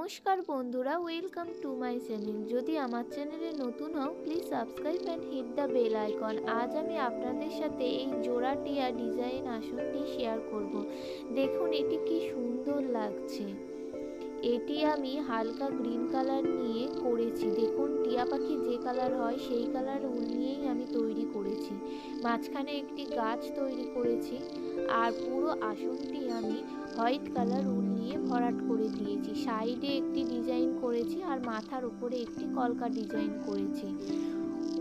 নমস্কার বন্ধুরা, welcome to my channel. যদি আমার চ্যানেলে নতুন হও please subscribe and hit the bell icon. আজ আমি আপনাদের সাথে এই জোড়া টিয়া ডিজাইন আসনটি শেয়ার করব। দেখুন এটি কি সুন্দর লাগছে। এটি আমি হালকা গ্রিন কালার নিয়ে করেছি। দেখুন টিয়া পাখি যে কালার হয় সেই কালার উল নিয়েই আমি তৈরি করেছি। মাঝখানে একটি গাছ তৈরি করেছি আর পুরো আসনটি আমি হোয়াইট কালার উল নিয়ে ভরাট করে দিয়েছি। সাইডে একটি ডিজাইন করেছি আর মাথার উপরে একটি কলকা ডিজাইন করেছি।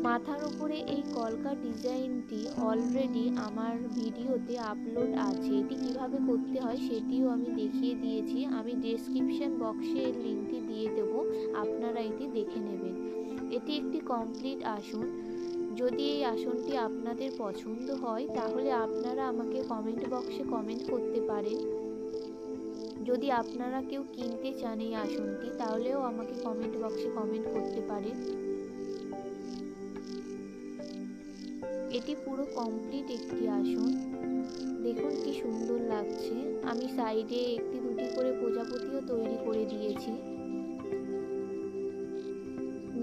মাথার উপরে এই কলকা ডিজাইনটি অলরেডি আমার ভিডিওতে আপলোড আছে। এটি কিভাবে করতে হয় সেটিও আমি দেখিয়ে দিয়েছি। আমি ডেসক্রিপশন বক্সে এর লিঙ্কটি দিয়ে দেব, আপনারা এটি দেখে নেবেন। এটি একটি কমপ্লিট আসন। যদি এই আসনটি আপনাদের পছন্দ হয় তাহলে আপনারা আমাকে কমেন্ট বক্সে কমেন্ট করতে পারেন। যদি আপনারা কেউ কিনতে চান এই আসনটি তাহলেও আমাকে কমেন্ট বক্সে কমেন্ট করতে পারেন। এটি পুরো কমপ্লিট একটি আসন। দেখুন কি সুন্দর লাগছে। আমি সাইডে একটি দুটি করে প্রজাপতিও তৈরি করে দিয়েছি।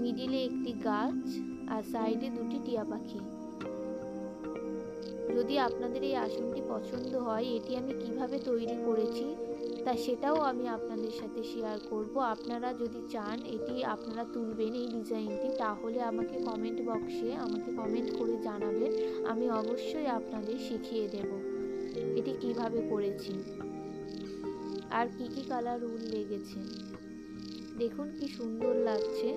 মিডিলে একটি গাছ আর সাইডে দুটি টিয়া পাখি। যদি আপনাদের এই আসনটি পছন্দ হয়, এটি আমি কিভাবে তৈরি করেছি তা সেটাও আমি আপনাদের সাথে শেয়ার করব। আপনারা যদি চান এটি আপনারা তুলবেন এই ডিজাইনটি, তাহলে আমাকে কমেন্ট বক্সে আমাকে কমেন্ট করে জানাবেন। আমি অবশ্যই আপনাদের শিখিয়ে দেব এটি কিভাবে করেছি আর কি কি কালার উল লেগেছে। দেখুন কি সুন্দর লাগছে।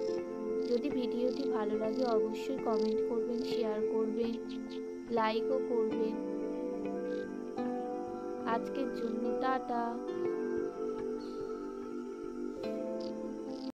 যদি ভিডিওটি ভালো লাগে অবশ্যই কমেন্ট করবেন, শেয়ার করবেন, লাইকও করবেন। আজকের জন্য টাটা।